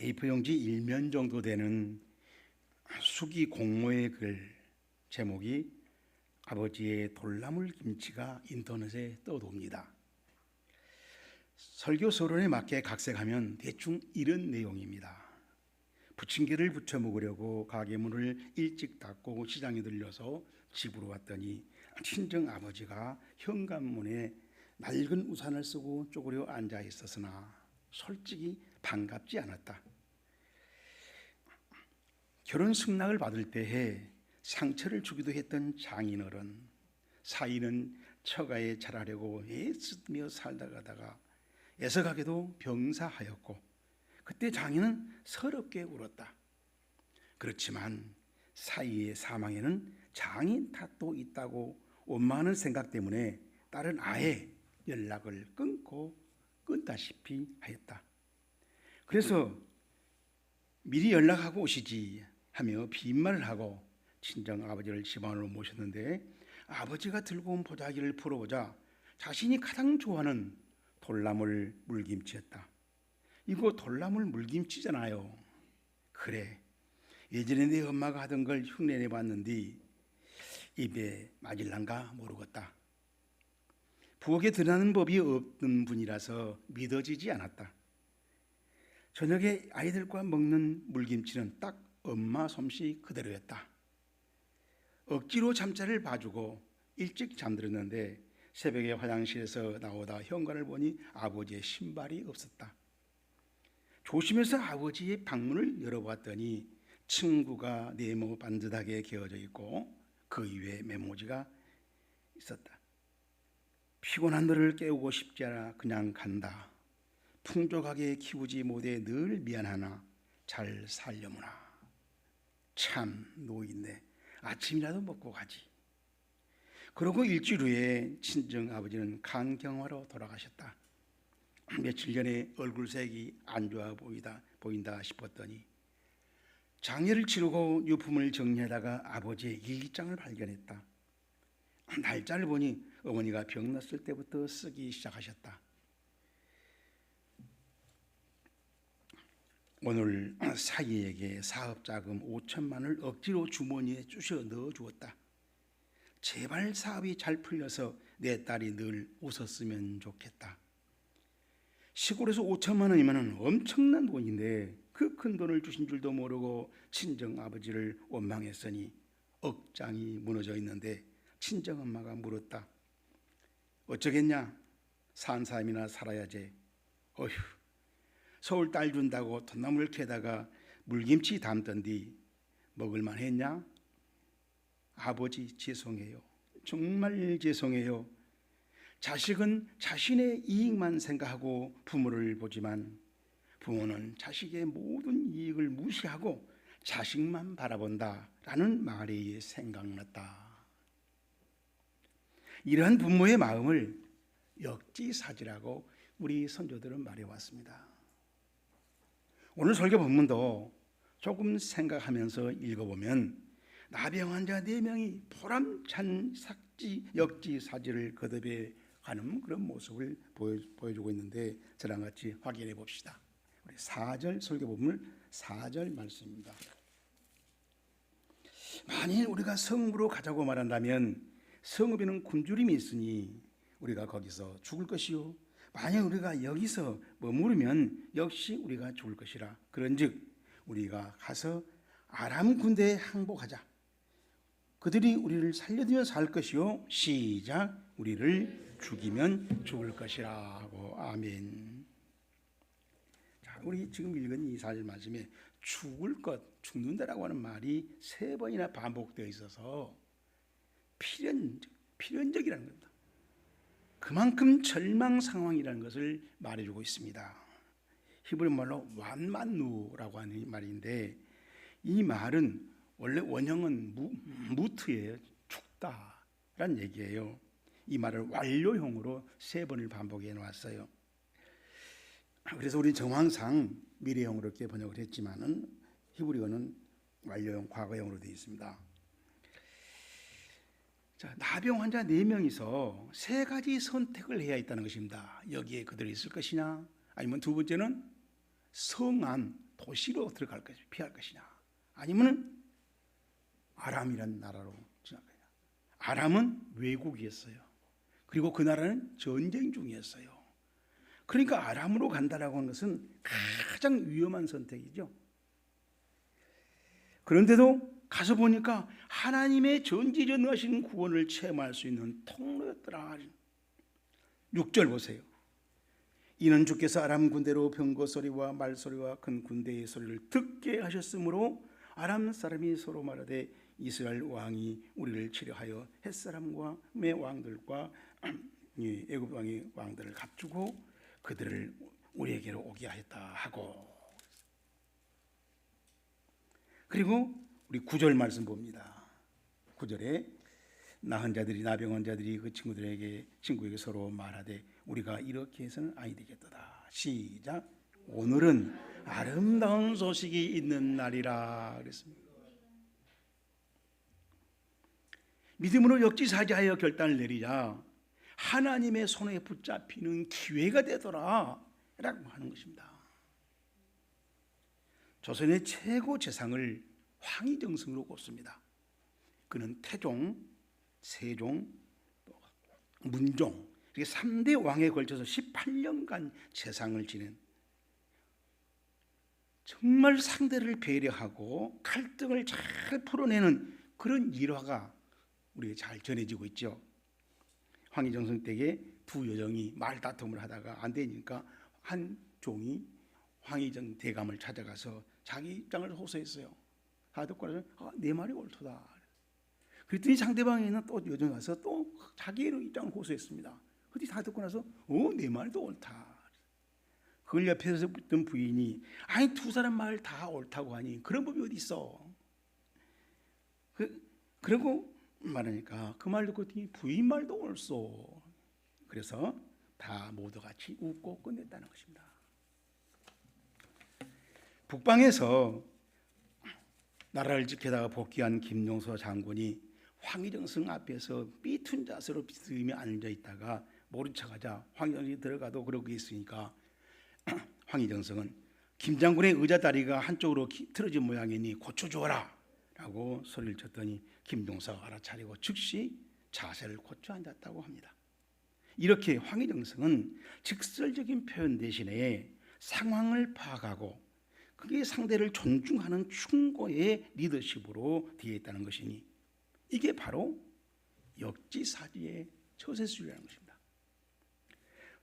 A4 용지 1면 정도 되는 수기 공모의 글, 제목이 아버지의 돌나물 김치가 인터넷에 떠도옵니다. 설교 서론에 맞게 각색하면 대충 이런 내용입니다. 부침개를 부쳐 먹으려고 가게 문을 일찍 닫고 시장에 들려서 집으로 왔더니 친정 아버지가 현관문에 낡은 우산을 쓰고 쪼그려 앉아 있었으나 솔직히 반갑지 않았다. 결혼 승낙을 받을 때에 상처를 주기도 했던 장인어른, 사위는 처가에 잘하려고 애쓰며 살다가다가 애석하게도 병사하였고, 그때 장인은 서럽게 울었다. 그렇지만 사위의 사망에는 장인 탓도 있다고 원망하는 생각 때문에 딸은 아예 연락을 끊다시피 하였다. 그래서 미리 연락하고 오시지 하며 빈말을 하고 친정 아버지를 집 안으로 모셨는데, 아버지가 들고 온 보자기를 풀어보자 자신이 가장 좋아하는 돌나물 물김치였다. 이거 돌나물 물김치잖아요. 그래, 예전에 내 엄마가 하던 걸 흉내내 봤는데 입에 맞을란가 모르겠다. 부엌에 드러나는 법이 없는 분이라서 믿어지지 않았다. 저녁에 아이들과 먹는 물김치는 딱 엄마 솜씨 그대로였다. 억지로 잠자리를 봐주고 일찍 잠들었는데 새벽에 화장실에서 나오다 현관을 보니 아버지의 신발이 없었다. 조심해서 아버지의 방문을 열어봤더니 친구가 네모 반듯하게 개어져 있고 그 위에 메모지가 있었다. 피곤한 너를 깨우고 싶지 않아 그냥 간다. 풍족하게 키우지 못해 늘 미안하나 잘 살려무나. 참 노인네, 아침이라도 먹고 가지. 그러고 일주일 후에 친정 아버지는 간경화로 돌아가셨다. 며칠 전에 얼굴색이 안 좋아 보인다 싶었더니 장례를 치르고 유품을 정리하다가 아버지의 일기장을 발견했다. 날짜를 보니 어머니가 병났을 때부터 쓰기 시작하셨다. 오늘 사위에게 사업자금 5천만 원을 억지로 주머니에 쑤셔 넣어주었다. 제발 사업이 잘 풀려서 내 딸이 늘 웃었으면 좋겠다. 시골에서 5천만 원이면 엄청난 돈인데 그 큰 돈을 주신 줄도 모르고 친정 아버지를 원망했으니 억장이 무너져 있는데 친정 엄마가 물었다. 어쩌겠냐? 산 사람이나 살아야지. 어휴, 서울 딸 준다고 돈나물 캐다가 물김치 담던디 먹을만 했냐? 아버지 죄송해요. 정말 죄송해요. 자식은 자신의 이익만 생각하고 부모를 보지만 부모는 자식의 모든 이익을 무시하고 자식만 바라본다라는 말이 생각났다. 이러한 부모의 마음을 역지사지라고 우리 선조들은 말해왔습니다. 오늘 설교 본문도 조금 생각하면서 읽어보면 나병 환자 4명이 보람찬 역지사지를 거듭해 가는 그런 모습을 보여주고 있는데, 저랑 같이 확인해 봅시다. 우리 4절 설교 본문 4절 말씀입니다. 만일 우리가 성읍으로 가자고 말한다면 성읍에는 굶주림이 있으니 우리가 거기서 죽을 것이요, 만약 우리가 여기서 머무르면 역시 우리가 죽을 것이라. 그런즉 우리가 가서 아람 군대에 항복하자. 그들이 우리를 살려두면 살 것이요, 시작, 우리를 죽이면 죽을 것이라 하고. 아멘. 자, 우리 지금 읽은 이 4절 말씀에 죽을 것, 죽는다라고 하는 말이 3번이나 반복되어 있어서 필연적이라는 겁니다. 그만큼 절망 상황이라는 것을 말해주고 있습니다. 히브리 말로 완만누라고 하는 말인데, 이 말은 원래 원형은 무트예요. 죽다란 얘기예요. 이 말을 완료형으로 3번을 반복해 놓았어요. 그래서 우리 정황상 미래형으로 이렇게 번역을 했지만은 히브리어는 완료형, 과거형으로 되어 있습니다. 자, 나병 환자 4명이서 3가지 선택을 해야 있다는 것입니다. 여기에 그들이 있을 것이냐, 아니면 두 번째는 성 안 도시로 들어갈 것이냐, 피할 것이냐, 아니면 아람이란 나라로 지나갈 것이냐. 아람은 외국이었어요. 그리고 그 나라는 전쟁 중이었어요. 그러니까 아람으로 간다라고 하는 것은 가장 위험한 선택이죠. 그런데도 가서 보니까 하나님의 전지전능하신 구원을 체험할 수 있는 통로였더라. 6절 보세요. 이는 주께서 아람 군대로 병거 소리와 말소리와 큰 군대의 소리를 듣게 하셨으므로 아람 사람이 서로 말하되 이스라엘 왕이 우리를 치려하여 햇사람의 왕들과 애굽 왕의 왕들을 갖추고 그들을 우리에게로 오게 하였다 하고. 그리고 우리 9절 말씀 봅니다. 9절에 나은 자들이 나병원 자들이 그 친구에게 서로 말하되 우리가 이렇게 해서는 아니 되겠도다. 시작. 오늘은 아름다운 소식이 있는 날이라 그랬습니다. 믿음으로 역지사지하여 결단을 내리자 하나님의 손에 붙잡히는 기회가 되더라 라고 하는 것입니다. 조선의 최고 재상을 황희정승으로 꼽습니다. 그는 태종, 세종, 문종 이렇게 3대 왕에 걸쳐서 18년간 재상을 지낸, 정말 상대를 배려하고 갈등을 잘 풀어내는 그런 일화가 우리에게 잘 전해지고 있죠. 황희정승 때에 두 여정이 말다툼을 하다가 안 되니까 한 종이 황희정 대감을 찾아가서 자기 입장을 호소했어요. 다 듣고 나서 내 말이 옳도다. 그랬더니 상대방에는 또 여정 가서 또 자기의 입장을 호소했습니다. 그랬더니 다 듣고 나서 내 말도 옳다. 그걸 옆에서 붙던 부인이 아니 두 사람 말 다 옳다고 하니 그런 법이 어디 있어. 그러고 말하니까 그 말 듣고 부인 말도 옳소. 그래서 다 모두 같이 웃고 끝냈다는 것입니다. 북방에서 나라를 지키다가 복귀한 김용서 장군이 황희정승 앞에서 삐툰 자세로 비스듬히 앉아 있다가 모른 척하자 황희정승이 들어가도 그러고 있으니까 황희정승은 김 장군의 의자 다리가 한쪽으로 틀어진 모양이니 고쳐주어라 라고 소리를 쳤더니 김용서가 알아차리고 즉시 자세를 고쳐 앉았다고 합니다. 이렇게 황희정승은 직설적인 표현 대신에 상황을 파악하고 그게 상대를 존중하는 충고의 리더십으로 되어 있다는 것이니 이게 바로 역지사지의 처세술이라는 것입니다.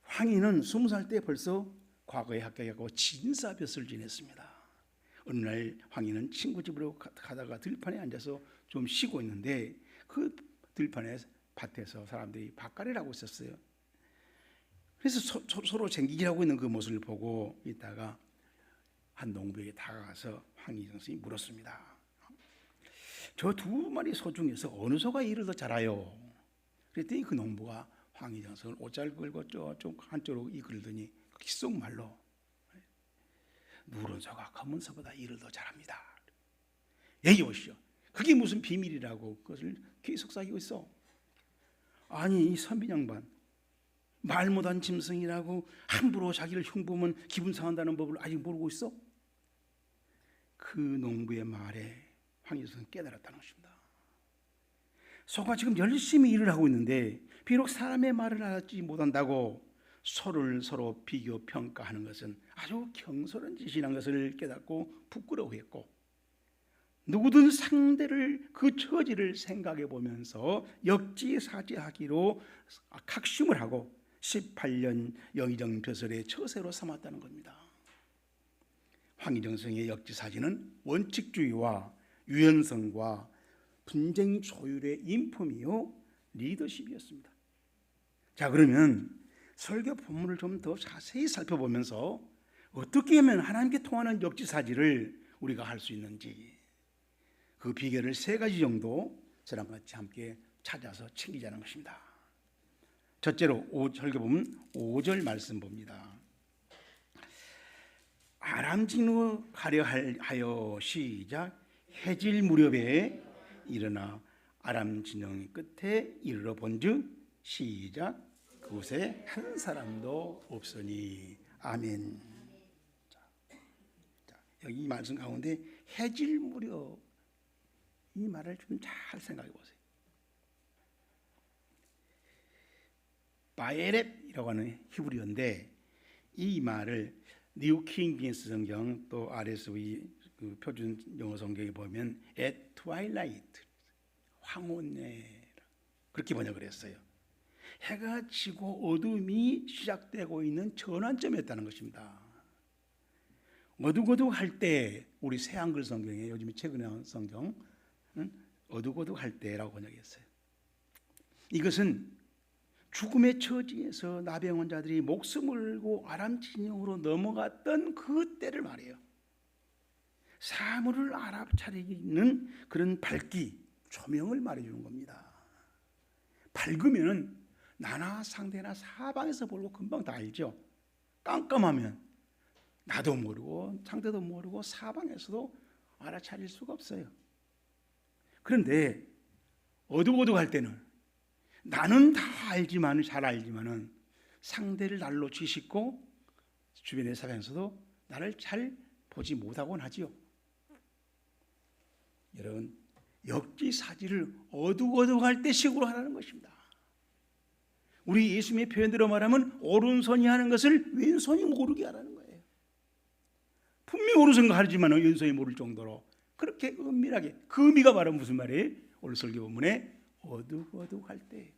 황희는 20살 때 벌써 과거에 합격하고 진사볕을 지냈습니다. 어느 날 황희는 친구 집으로 가다가 들판에 앉아서 좀 쉬고 있는데 그 들판에 밭에서 사람들이 밭갈이를 있었어요. 그래서 서로 쟁기질하고 있는 그 모습을 보고 있다가 한 농부에게 다가가서 황희정승이 물었습니다. 저 두 마리 소 중에서 어느 소가 일을 더 잘해요? 그랬더니 그 농부가 황희정승을 옷잘 걸고 저쪽 한쪽으로 이끌더니 귓속말로 누런 소가 검은 소보다 일을 더 잘합니다. 얘기 오시오. 그게 무슨 비밀이라고 그것을 계속 사귀고 있어. 아니 이 선빈 양반 말 못한 짐승이라고 함부로 자기를 흉보면 기분 상한다는 법을 아직 모르고 있어? 그 농부의 말에 황희정승은 깨달았다는 것입니다. 소가 지금 열심히 일을 하고 있는데 비록 사람의 말을 알지 못한다고 소를 서로 비교 평가하는 것은 아주 경솔한 짓이라는 것을 깨닫고 부끄러워했고 누구든 상대를 그 처지를 생각해 보면서 역지사지하기로 각심을 하고 18년 영의정 벼슬의 처세로 삼았다는 겁니다. 황희정승의 역지사지는 원칙주의와 유연성과 분쟁 조율의 인품이요 리더십이었습니다. 자, 그러면 설교 본문을 좀 더 자세히 살펴보면서 어떻게 하면 하나님께 통하는 역지사지를 우리가 할 수 있는지 그 비결을 3가지 정도 저랑 같이 함께 찾아서 챙기자는 것입니다. 첫째로 설교 본문 5절 말씀 봅니다. 아람 진노하려 하여 시작. 해질 무렵에 일어나 아람 진영 끝에 이르러 본즉 시작. 그곳에 한 사람도 없으니 아멘. 자, 여기 이 말씀 가운데 해질 무렵, 이 말을 좀 잘 생각해 보세요. 바에렛이라고 하는 히브리어인데 이 말을 뉴 킹 제임스 성경 또 RSV 그 표준 영어 성경에 보면 at twilight, 황혼에 그렇게 번역을 했어요. 해가 지고 어둠이 시작되고 있는 전환점이었다는 것입니다. 어둑어둑할 때, 우리 새한글 성경에 요즘에 최근에 나온 성경 어둑어둑할 때라고 번역했어요. 이것은 죽음의 처지에서 나병 환자들이 목숨을 걸고 아람 진영으로 넘어갔던 그 때를 말해요. 사물을 알아차리는 그런 밝기, 조명을 말해주는 겁니다. 밝으면 나나 상대나 사방에서 보고 금방 다 알죠. 깜깜하면 나도 모르고 상대도 모르고 사방에서도 알아차릴 수가 없어요. 그런데 어둑어둑할 때는 나는 다 알지만, 잘 알지만은 상대를 날로 지식고 주변의 사람에서도 나를 잘 보지 못하곤 하지요. 여러분, 역지사지를 어둑어둑할 때 식으로 하라는 것입니다. 우리 예수님의 표현대로 말하면 오른손이 하는 것을 왼손이 모르게 하라는 거예요. 분명히 오른손 하지만 왼손이 모를 정도로 그렇게 은밀하게. 그 의미가 바로 무슨 말이에요? 오늘 설교 본문에 어둑어둑할 때.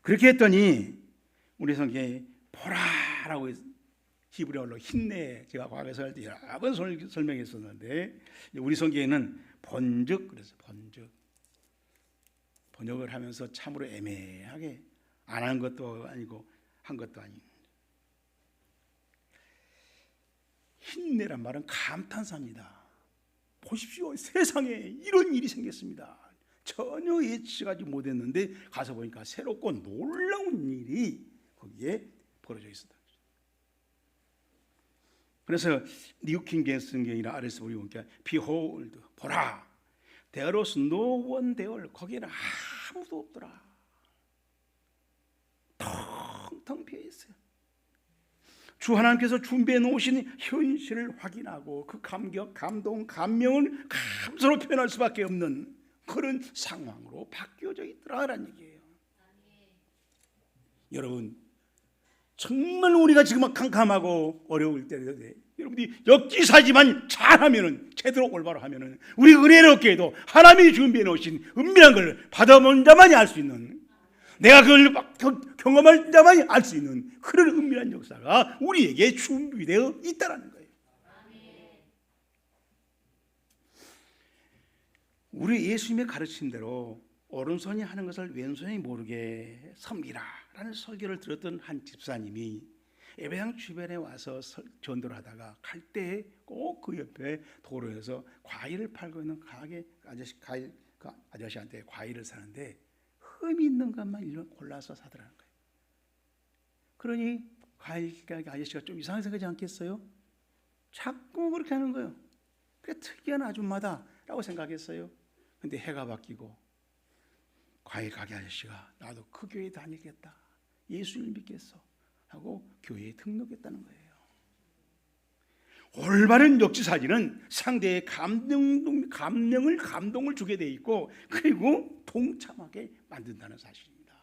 그렇게 했더니 우리 성경에 보라라고 히브리어로 힘내, 제가 과거에 할 때 여러 번 설명했었는데 우리 성경에는 본즉, 그래서 본즉 번역을 하면서 참으로 애매하게 안 한 것도 아니고 한 것도 아닌, 힘내란 말은 감탄사입니다. 보십시오, 세상에 이런 일이 생겼습니다. 전혀 예측하지 못했는데 가서 보니까 새롭고 놀라운 일이 거기에 벌어져 있었다. 그래서 뉴 킹 제임스 성경이나 RSV 보니까 behold, 보라, there was no one there, 거기에는 아무도 없더라. 텅텅 비어 있어요. 주 하나님께서 준비해 놓으신 현실을 확인하고 그 감격, 감동, 감명을 감사로 표현할 수밖에 없는 그런 상황으로 바뀌어져 있더라라는 얘기예요. 여러분, 정말 우리가 지금 캄캄하고 어려울 때인데 여러분이 역지사지만 잘하면은, 제대로 올바로 하면은 우리 은혜롭게도 하나님이 준비해 놓으신 은밀한 걸 받아본 자만이 알 수 있는, 내가 그걸 경험할 자만이 알 수 있는 그런 은밀한 역사가 우리에게 준비되어 있다는 거예요. 우리 예수님의 가르침대로 오른손이 하는 것을 왼손이 모르게 섬기라라는 설교를 들었던 한 집사님이 예배당 주변에 와서 전도를 하다가 갈 때 꼭 그 옆에 도로에서 과일을 팔고 있는 가게 아저씨한테 과일을 사는데 흠이 있는 것만 일반 골라서 사더라는 거예요. 그러니 과일 가게 아저씨가 좀 이상하게 생각하지 않겠어요? 자꾸 그렇게 하는 거예요. 그게 특이한 아줌마다라고 생각했어요. 근데 해가 바뀌고 과일 가게 아저씨가 나도 그 교회에 다니겠다, 예수를 믿겠어 하고 교회에 등록했다는 거예요. 올바른 역지사지는 상대의 감동을 주게 돼 있고 그리고 동참하게 만든다는 사실입니다.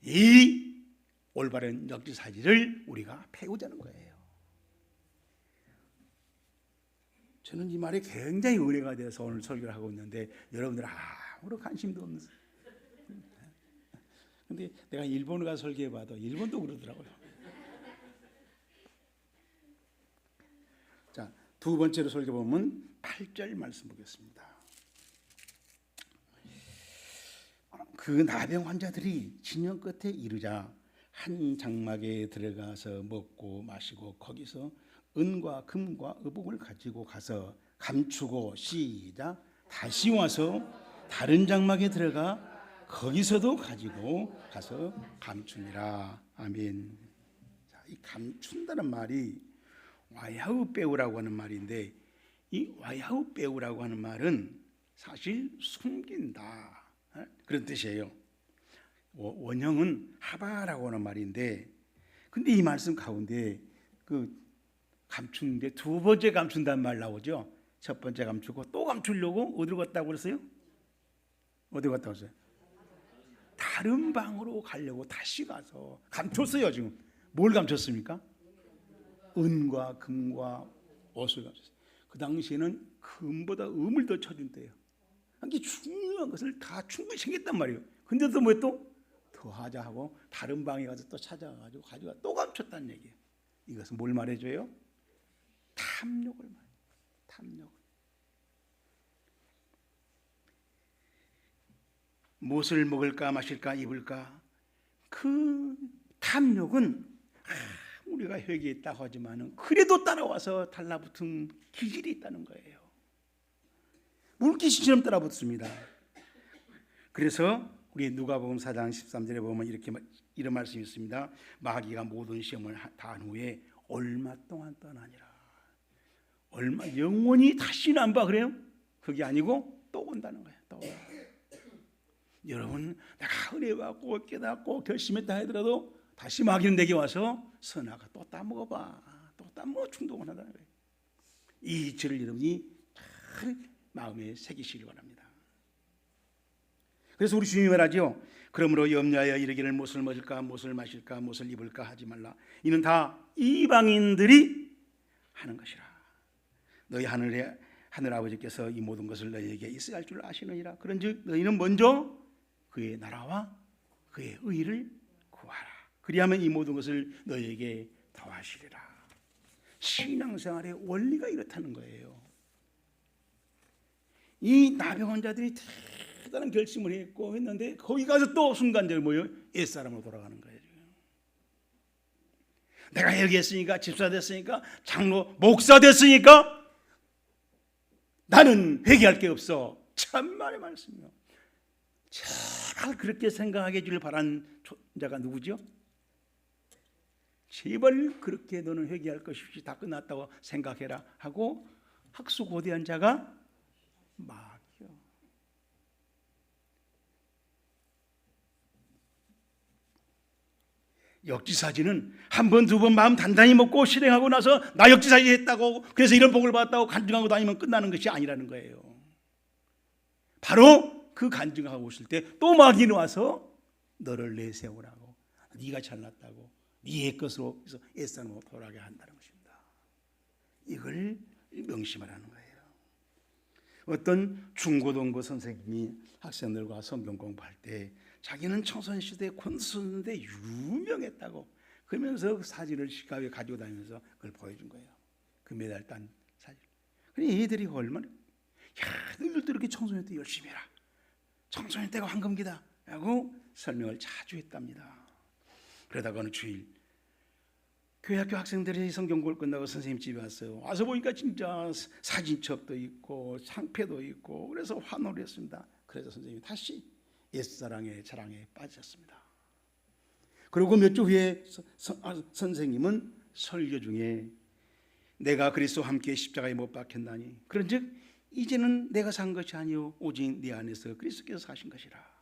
이 올바른 역지사지를 우리가 배우자는 거예요. 저는 이 말에 굉장히 은혜가 돼서 오늘 설교를 하고 있는데 여러분들 아무런 관심도 없는. 근데 내가 일본에 가서 설교해봐도 일본도 그러더라고요. 자, 두 번째로 설교보면 8절 말씀 보겠습니다. 그 나병 환자들이 진영 끝에 이르자 한 장막에 들어가서 먹고 마시고 거기서 은과 금과 의복을 가지고 가서 감추고, 시작, 다시 와서 다른 장막에 들어가 거기서도 가지고 가서 감추니라. 아멘. 자, 이 감춘다는 말이 와야흐 빼우라고 하는 말인데 이 와야흐 빼우라고 하는 말은 사실 숨긴다 그런 뜻이에요. 원형은 하바라고 하는 말인데 근데 이 말씀 가운데 그 감추는데 두 번째 감춘다는 말 나오죠. 첫 번째 감추고 또 감추려고 어디로 갔다고 그랬어요? 어디 갔다 왔어요? 다른 방으로 가려고 다시 가서 감췄어요. 지금 뭘 감췄습니까? 은과 금과 옷을 감췄어요. 그 당시에는 금보다 음을 더 쳐준 때예요. 이게 중요한 것을 다 충분히 챙겼단 말이에요. 근데도 뭐 또 더하자 하고 다른 방에 가서 또 찾아가지고 가져가 또 감췄다는 얘기예요. 이것은 뭘 말해줘요? 탐욕을 말해요. 탐욕. 무엇을 먹을까 마실까 입을까, 그 탐욕은 우리가 회개했다고 하지만 그래도 따라와서 달라붙은 기질이 있다는 거예요. 물귀신처럼 따라붙습니다. 그래서 우리 누가복음 4장 13절에 보면 이런 말씀이 있습니다. 마귀가 모든 시험을 다한 후에 얼마 동안 떠나니라. 얼마, 영원히 다시는 안 봐 그래요? 그게 아니고 또 온다는 거예요. 또. 여러분, 내가 은혜 받고 깨닫고 결심했다 하더라도 다시 마귀는 내게 와서 선아가 또 따먹어봐, 또 따먹어 충동을 한다는 거예요. 이 죄를 여러분이 잘 마음에 새기시기 바랍니다. 그래서 우리 주님이 말하죠. 그러므로 염려하여 이르기를 무엇을 먹을까 무엇을 마실까 무엇을 입을까 하지 말라. 이는 다 이방인들이 하는 것이라. 너희 하늘 아버지께서 이 모든 것을 너희에게 있어야 할 줄 아시느니라. 그런즉 너희는 먼저 그의 나라와 그의 의를 구하라. 그리하면 이 모든 것을 너희에게 더하시리라. 신앙생활의 원리가 이렇다는 거예요. 이 나병 환자들이 대단한 결심을 했고 했는데 거기 가서 또 순간적으로 뭐예요? 옛사람으로 돌아가는 거예요. 내가 여기 했으니까, 집사 됐으니까, 장로 목사 됐으니까 나는 회개할 게 없어. 참말의 말씀이요. 제발 그렇게 생각하게 해주길 바란 자가 누구죠? 제발 그렇게 너는 회개할 것이 없이 다 끝났다고 생각해라 하고 학수고대한 자가 마귀요. 역지사지는 한 번, 두 번 마음 단단히 먹고 실행하고 나서 나 역지사지 했다고 그래서 이런 복을 받았다고 간증하고 다니면 끝나는 것이 아니라는 거예요. 바로 그 간증하고 있을 때 또 마귀는 와서 너를 내세우라고, 네가 잘났다고, 네의 것으로 해서 옛사람으로 돌아가게 한다는 것입니다. 이걸 명심하라는 거예요. 어떤 중고등부 선생님이 학생들과 성경 공부할 때 자기는 청소년 시대에 권수인데 유명했다고 그러면서 그 사진을 시가에 가지고 다니면서 그걸 보여준 거예요. 그 메달 딴 사진. 그러니 애들이 얼마나, 야, 너희들도 이렇게 청소년 때 열심히 해라. 청소년 때가 황금기다 라고 설명을 자주 했답니다. 그러다가 어느 주일 교회 학교 학생들이 성경 공부를 끝나고 선생님 집에 왔어요. 와서 보니까 진짜 사진첩도 있고 상패도 있고 그래서 환호를 했습니다. 그래서 선생님이 다시 옛사랑의 자랑에 빠졌습니다. 그리고 몇 주 후에 선생님은 설교 중에 내가 그리스도와 함께 십자가에 못 박혔나니 그런즉 이제는 내가 산 것이 아니요 오직 네 안에서 그리스도께서 사신 것이라.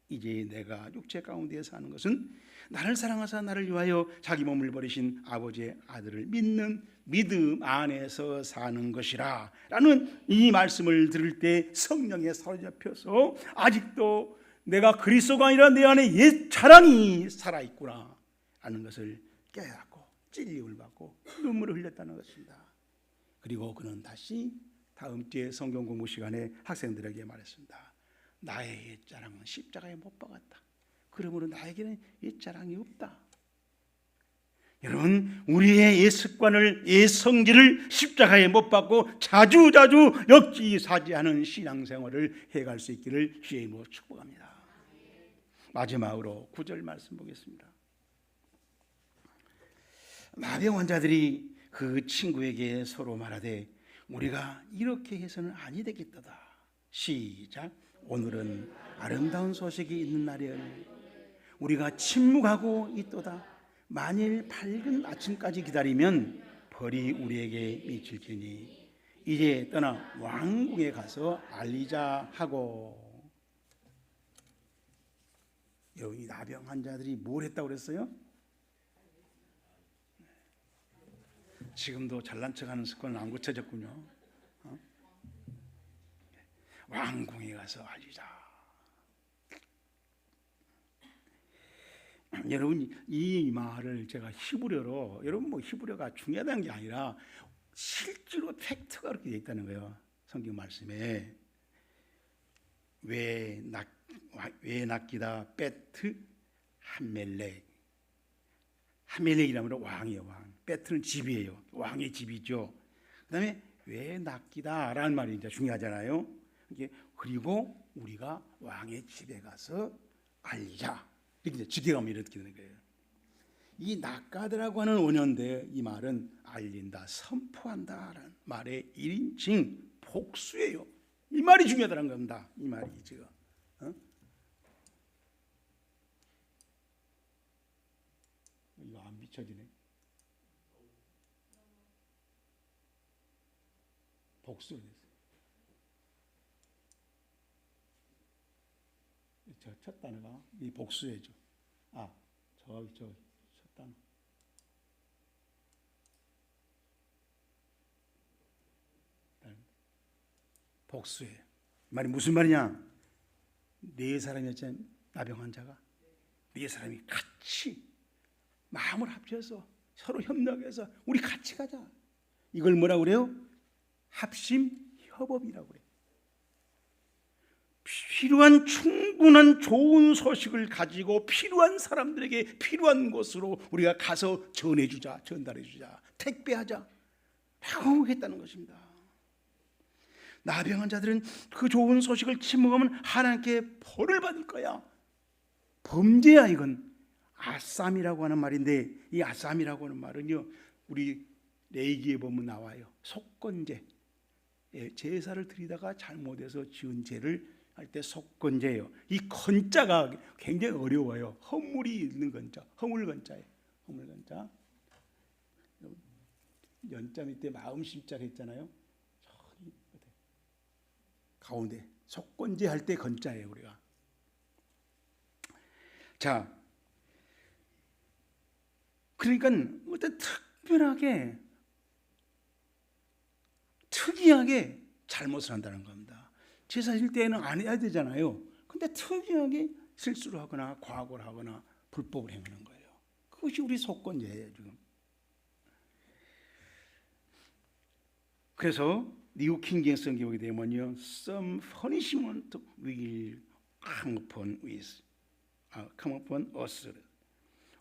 이제 내가 육체 가운데 사는 것은 나를 사랑하사 나를 위하여 자기 몸을 버리신 아버지의 아들을 믿는 믿음 안에서 사는 것이라 라는 이 말씀을 들을 때 성령에 사로잡혀서 아직도 내가 그리스도가 아니라 내 안에 옛 자랑이 살아있구나 하는 것을 깨닫고 찔림을 받고 눈물을 흘렸다는 것입니다. 그리고 그는 다시 다음 주에 성경 공부 시간에 학생들에게 말했습니다. 나의 옛자랑은 십자가에 못 박았다. 그러므로 나에게는 옛자랑이 없다. 여러분, 우리의 옛 습관을, 옛 성질을 십자가에 못 박고 자주자주 역지사지하는 신앙생활을 해갈 수 있기를 주의 이름으로 축복합니다. 마지막으로 9절 말씀 보겠습니다. 나병 환자들이 그 친구에게 서로 말하되 우리가 이렇게 해서는 아니 되겠도다. 시작. 오늘은 아름다운 소식이 있는 날이오니 우리가 침묵하고 있도다. 만일 밝은 아침까지 기다리면 벌이 우리에게 미칠지니 이제 떠나 왕궁에 가서 알리자 하고. 여러분, 이 나병 환자들이 뭘 했다고 그랬어요? 지금도 잘난 척하는 습관은 안 고쳐졌군요. 왕궁에 가서 알리자. 여러분, 이 말을 제가 히브리어로, 여러분 뭐 히브리어가 중요하다는 게 아니라 실제로 팩트가 그렇게 되어 있다는 거예요. 성경 말씀에. 왜 낚이다 베트 함멜렉. 함멜렉이라면 왕이에요. 왕. 베트는 집이에요. 왕의 집이죠. 그 다음에 왜 낚이다라는 말이 이제 중요하잖아요. 그리고 우리가 왕의 집에 가서 알리자. 이렇게 직계감이 이렇게 되는 거예요. 이 낚아드라고 하는 원어인데 이 말은 알린다, 선포한다라는 말의 1인칭 복수예요. 이 말이 중요하다는 겁니다. 이 말이 지금. 이거 안 비춰지네. 복수로 됐어요. 첫 단어가 이 복수예죠. 첫 단어. 복수예요. 말이 무슨 말이냐? 네 사람이었잖아요. 나병 환자가. 네 사람이 같이 마음을 합쳐서 서로 협력해서 우리 같이 가자. 이걸 뭐라고 그래요? 합심 협업이라고 그래요. 필요한 충분한 좋은 소식을 가지고 필요한 사람들에게 필요한 곳으로 우리가 가서 전해주자, 전달해주자, 택배하자 라고 했다는 것입니다. 나병한 자들은 그 좋은 소식을 침묵하면 하나님께 벌을 받을 거야. 범죄야. 이건 아쌈이라고 하는 말인데, 이 아쌈이라고 하는 말은요, 우리 레위기에 보면 나와요. 속건제. 제사를 드리다가 잘못해서 지은 죄를 할 때 속건제예요. 이 건자가 굉장히 어려워요. 허물이 있는 건자, 허물건자예요. 허물건자. 연자 밑에 마음심자를 했잖아요. 가운데 속건제 할 때 건자예요, 우리가. 자, 그러니까 어떤 특이하게 잘못을 한다는 겁니다. 제사 질 때는 안 해야 되잖아요. 근데 특이하게 실수를 하거나 과거를 하거나 불법을 행하는 거예요. 그것이 우리 속건제예요, 지금. 그래서 뉴 킹 제임스 성경에 되면요, some punishment will come upon us.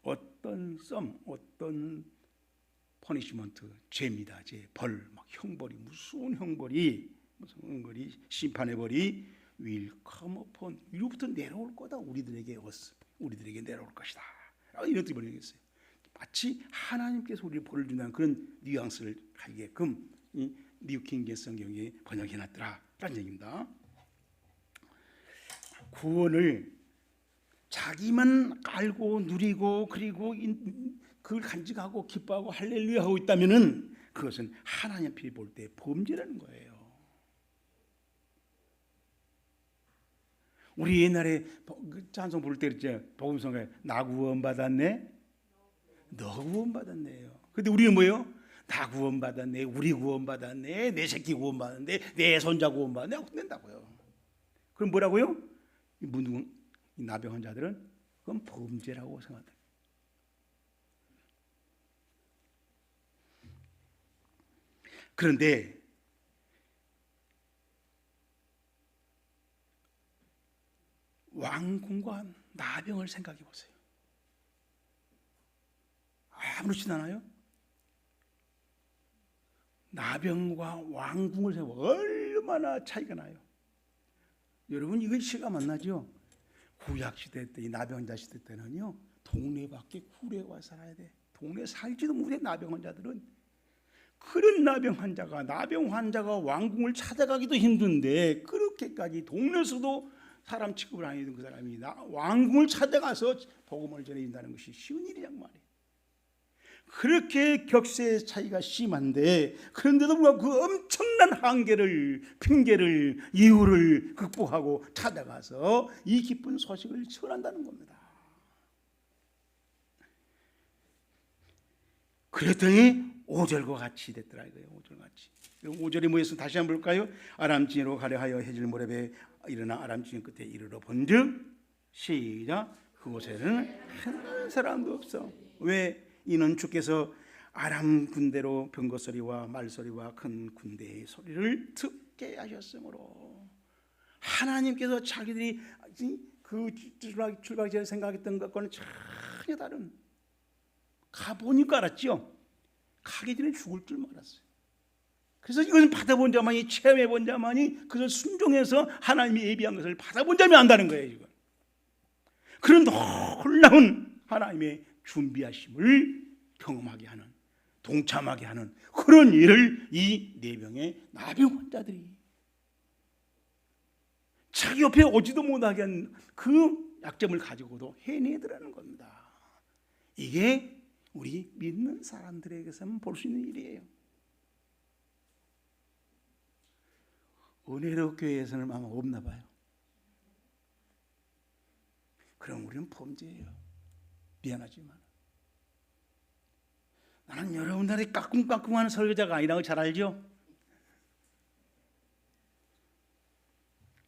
어떤 punishment, 죄입니다. 죄, 벌, 막 형벌이, 무슨 형벌이 심판의 벌이 will come upon, 위로부터 내려올 거다. 우리들에게 내려올 것이다. 이런 뜻이 번역했어요. 마치 하나님께서 우리를 벌을 준다는 그런 뉘앙스를 가지게끔 이 뉴 킹 제임스 성경에 번역해놨더라라는 얘기입니다. 구원을 자기만 알고 누리고 그리고 그걸 간직하고 기뻐하고 할렐루야 하고 있다면은 그것은 하나님 앞에 볼 때 범죄라는 거예요. 우리 옛날에 찬송 부를 때 그랬죠. 복음성가에 나 구원받았네, 너 구원받았네요. 근데 우리는 뭐예요? 나 구원받았네, 우리 구원받았네, 내 새끼 구원받았네, 내 손자 구원받았네 하고 끝낸다고요. 그럼 뭐라고요? 이 나병 환자들은 그건 범죄라고 생각한다. 그런데 왕궁과 나병을 생각해 보세요. 아무렇지도 않아요? 나병과 왕궁을 생각해 얼마나 차이가 나요. 여러분, 이거 실감 안 나죠? 구약시대 때, 이 나병자 시대 때는요, 동네 밖에 굴에 와 살아야 돼. 동네 살지도 못해. 나병 환자들은. 그런 나병 환자가 왕궁을 찾아가기도 힘든데 그렇게까지 동네에서도 사람 취급을 안 해준 그 사람이 왕궁을 찾아가서 복음을 전해준다는 것이 쉬운 일이란 말이에요. 그렇게 격세의 차이가 심한데, 그런데도 불구하고 그 엄청난 한계를, 핑계를, 이유를 극복하고 찾아가서 이 기쁜 소식을 전한다는 겁니다. 그랬더니 오절과 같이 됐더라 이거예요. 오절같이. 5절이 뭐였어? 다시 한번 볼까요? 아람 진으로 가려 하여 해질 모렙에 일어나 아람 진 끝에 이르러 본즉 시작 그곳에는 한 사람도 없어. 왜? 이는 주께서 아람 군대로 병거 소리와 말 소리와 큰 군대의 소리를 듣게 하셨으므로 하나님께서 자기들이 그 출발 전에 생각했던 것과는 전혀 다른 가보니까 알았죠. 가기 전에 죽을 줄 몰랐어요. 그래서 이것을 받아본 자만이 체험해본 자만이 그것을 순종해서 하나님이 예비한 것을 받아본 자만 안다는 거예요. 이건. 그런 놀라운 하나님의 준비하심을 경험하게 하는 동참하게 하는 그런 일을 이 4명의 나병 환자들이 자기 옆에 오지도 못하게 한 그 약점을 가지고도 해내더라는 겁니다. 이게 우리 믿는 사람들에게서만 볼 수 있는 일이에요. 은혜로 교회에서는 아마 없나 봐요. 그럼 우리는 범죄예요. 미안하지만 나는 여러분들이 까꿍까꿍하는 설교자가 아니라고 잘 알죠.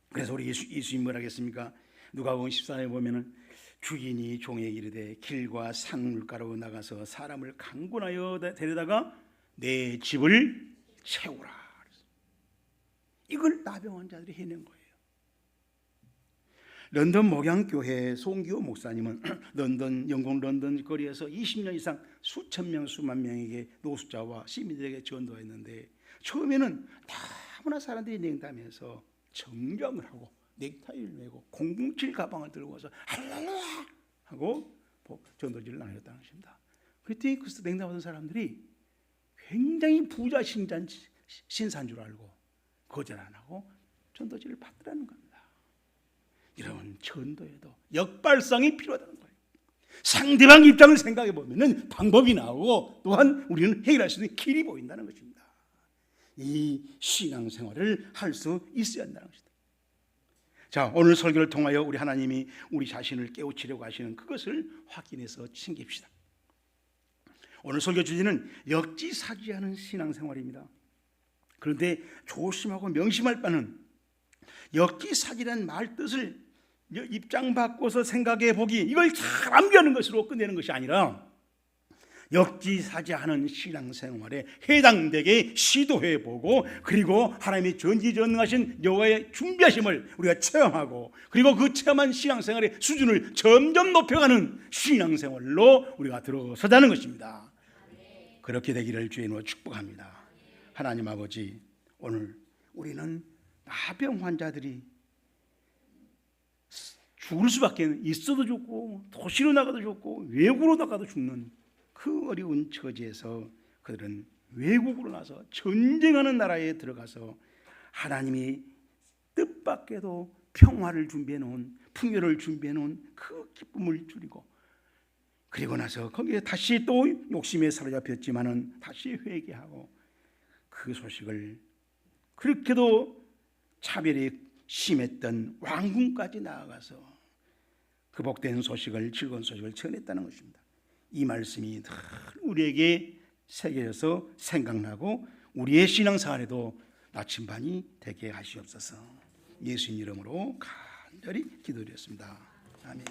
그래서 우리 예수님 뭐라 하겠습니까? 누가복음 14장에 보면은 주인이 종에게 이르되 길과 산 물가로 나가서 사람을 강권하여 데려다가 내 집을 채우라. 이걸 나병 환자들이 해낸 거예요. 런던 목양교회 송기호 목사님은 영국 런던 거리에서 20년 이상 수천 명 수만 명에게 노숙자와 시민들에게 전도했는데 처음에는 너무나 사람들이 냉담해서 정정을 하고 넥타이를 메고 007 가방을 들고서 할랄라 하고 전도지를 나눴다는 것입니다. 그때 그 냉담하던 사람들이 굉장히 부자 신사인 줄 알고 거절 안 하고 전도지를 받더라는 겁니다. 이런 전도에도 역발상이 필요하다는 거예요. 상대방 입장을 생각해 보면은 방법이 나오고 또한 우리는 해결할 수 있는 길이 보인다는 것입니다. 이 신앙생활을 할 수 있어야 한다는 것입니다. 자, 오늘 설교를 통하여 우리 하나님이 우리 자신을 깨우치려고 하시는 그것을 확인해서 챙깁시다. 오늘 설교 주제는 역지사지하는 신앙생활입니다. 그런데 조심하고 명심할 바는 역지사지라는 말 뜻을 입장 바꿔서 생각해 보기 이걸 잘 암기하는 것으로 끝내는 것이 아니라 역지사지하는 신앙생활에 해당되게 시도해 보고 그리고 하나님의 전지전능하신 여호와의 준비하심을 우리가 체험하고 그리고 그 체험한 신앙생활의 수준을 점점 높여가는 신앙생활로 우리가 들어서자는 것입니다. 그렇게 되기를 주의 이름으로 축복합니다. 하나님 아버지, 오늘 우리는 나병 환자들이 죽을 수밖에 있어도 죽고 도시로 나가도 죽고 외국으로 나가도 죽는 그 어려운 처지에서 그들은 외국으로 나서 전쟁하는 나라에 들어가서 하나님이 뜻밖에도 평화를 준비해 놓은 풍요를 준비해 놓은 그 기쁨을 누리고 그리고 나서 거기에 다시 또 욕심에 사로잡혔지만은 다시 회개하고 그 소식을 그렇게도 차별이 심했던 왕궁까지 나아가서 그 복된 소식을 즐거운 소식을 전했다는 것입니다. 이 말씀이 늘 우리에게 새겨져서 생각나고 우리의 신앙생활에도 나침반이 되게 하시옵소서. 예수님 이름으로 간절히 기도드렸습니다. 아멘.